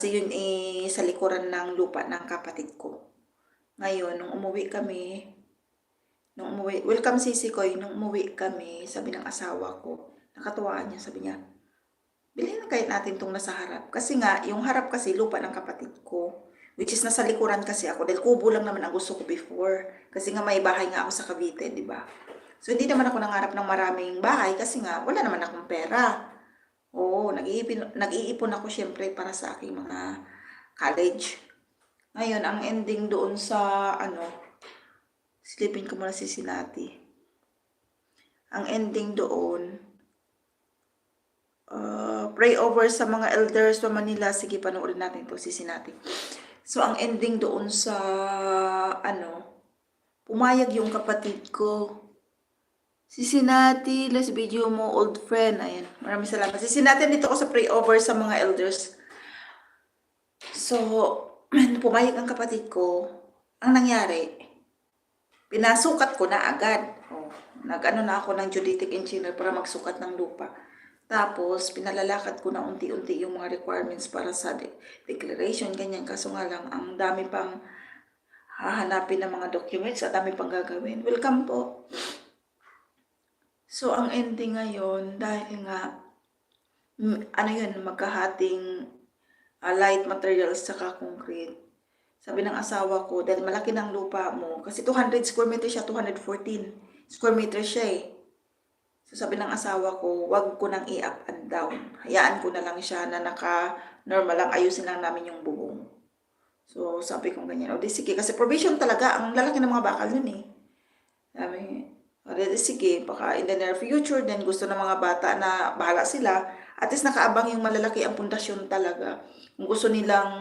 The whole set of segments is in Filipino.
Kasi yun sa likuran ng lupa ng kapatid ko. Ngayon, welcome Sisi Koy, nung umuwi kami, sabi ng asawa ko, nakatuwaan niya, sabi niya, bilhin na kaya natin tong nasa harap. Kasi nga, yung harap kasi lupa ng kapatid ko. Which is nasa likuran kasi ako. Dahil kubo lang naman ang gusto ko before. Kasi nga may bahay nga ako sa Cavite, di ba? So hindi naman ako nangarap ng maraming bahay kasi nga wala naman akong pera. Oo, nag-iipon ako syempre para sa aking mga college. Ngayon, ang ending doon sa silipin ko muna si Sinati. Ang ending doon, pray over sa mga elders sa Manila. Sige, panoorin natin to si Sinati. So, ang ending doon sa, pumayag yung kapatid ko. Si Sinati, last video mo, old friend. Ayan, maraming salamat. Si Sinati, dito ako sa pray over sa mga elders. So, pumayag ang kapatid ko. Ang nangyari, pinasukat ko na agad. Nag-ano na ako ng geodetic engineer para magsukat ng lupa. Tapos, pinalalakad ko na unti-unti yung mga requirements para sa declaration, ganyan. Kaso nga lang, ang dami pang hahanapin ng mga documents at dami pang gagawin. Welcome po. So, ang ending ngayon, dahil nga, magkahating light materials saka concrete. Sabi ng asawa ko, dahil malaki ng lupa mo, kasi 200 square meters siya, 214 square meters siya eh. So sabi ng asawa ko, wag ko nang i-up and down. Hayaan ko na lang siya na naka-normal lang, ayusin lang namin yung bubong. So sabi ko ganyan, o di sige, kasi provision talaga, ang lalaki ng mga bakal yun eh. Sabi, o di sige, baka in the near future, then gusto ng mga bata na bahala sila, at least nakaabang yung malalaki ang pundasyon talaga. Kung gusto nilang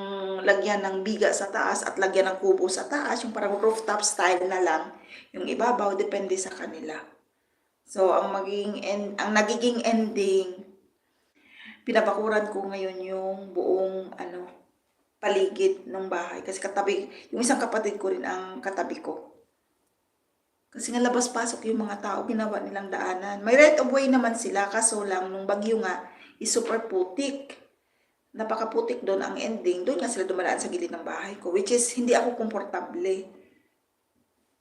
lagyan ng biga sa taas at lagyan ng kubo sa taas, yung parang rooftop style na lang, yung ibabaw, depende sa kanila. So, ang nagiging ending, pinabakuran ko ngayon yung buong paligid ng bahay. Kasi katabi, yung isang kapatid ko rin ang katabi ko. Kasi nga labas-pasok yung mga tao, ginawa nilang daanan. May right of way naman sila, kaso lang nung bagyo nga, is super putik. Napakaputik doon ang ending. Doon nga sila dumadaan sa gilid ng bahay ko, which is hindi ako komportable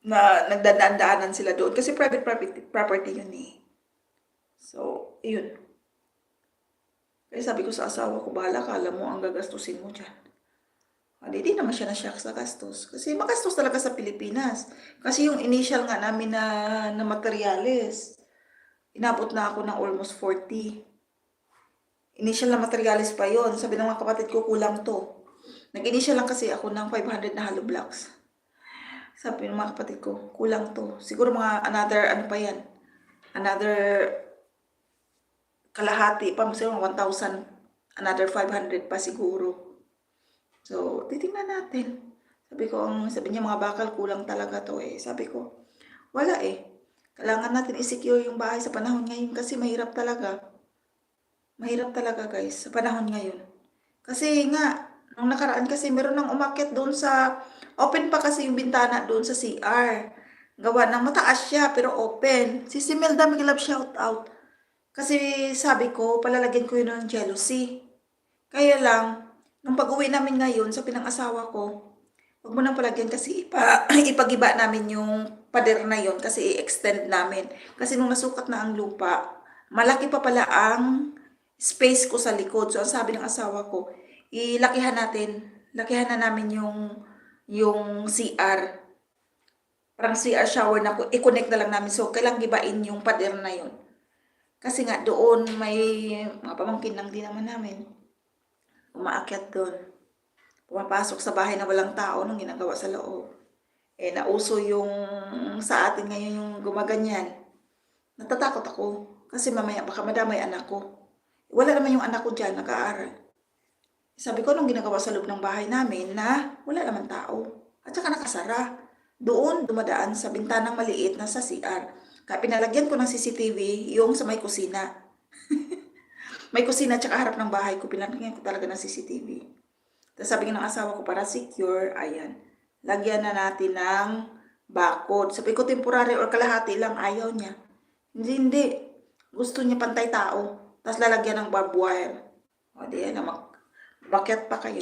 na nagdadaan-daanan sila doon. Kasi private property yun eh. So, yun. Kaya sabi ko sa asawa ko, bahala ka, alam mo ang gagastusin mo dyan. Hindi naman siya na-shock sa gastos. Kasi magastos talaga sa Pilipinas. Kasi yung initial nga namin na materials, inabot na ako ng almost 40. Initial na materials pa yon. Sabi ng mga kapatid ko, kulang to. Nag-initial lang kasi ako ng 500 na hollow blocks. Sabi ng mga kapatid ko, kulang to. Siguro mga another, another kalahati pa, siguro 1,000, another 500 pa siguro. So, titingnan natin. Sabi niya mga bakal, kulang talaga to eh. Sabi ko, wala eh. Kailangan natin i-secure yung bahay sa panahon ngayon kasi mahirap talaga. Mahirap talaga guys, sa panahon ngayon. Kasi nga, nung nakaraan kasi meron nang umakyat doon sa, open pa kasi yung bintana doon sa CR. Gawa ng mataas siya pero open. Si Simelda, mag-love shout out. Kasi sabi ko, palalagyan ko yun ng jealousy. Kaya lang, nung pag-uwi namin ngayon, sabi ng asawa ko, huwag mo nang palagyan kasi ipagiba namin yung pader na yon kasi i-extend namin. Kasi nung nasukat na ang lupa, malaki pa pala ang space ko sa likod. So, ang sabi ng asawa ko, lakihan na namin yung CR. Parang CR shower na i-connect na lang namin. So, kailang gibain yung pader na yon. Kasi nga doon may mga pamangkin lang din naman namin. Umaakyat doon. Pumapasok sa bahay na walang tao nung ginagawa sa loob. Eh, nauso yung sa atin ngayon yung gumaganyan. Natatakot ako. Kasi mamaya baka madamay anak ko. Wala naman yung anak ko dyan, nag-aaral. Sabi ko nung ginagawa sa loob ng bahay namin na wala naman tao. At saka nakasara. Doon dumadaan sa bintanang maliit na sa CR. Kaya pinalagyan ko ng CCTV yung sa may kusina. May kusina at saka harap ng bahay ko. Pinalagyan ko talaga ng CCTV. Tapos sabi ng asawa ko para secure, ayan. Lagyan na natin ng bakod. Sabi ko temporary or kalahati lang, ayaw niya. Hindi. Gusto niya pantay tao. Tapos lalagyan ng barbed wire. O di yan, Umakyat pa kayo.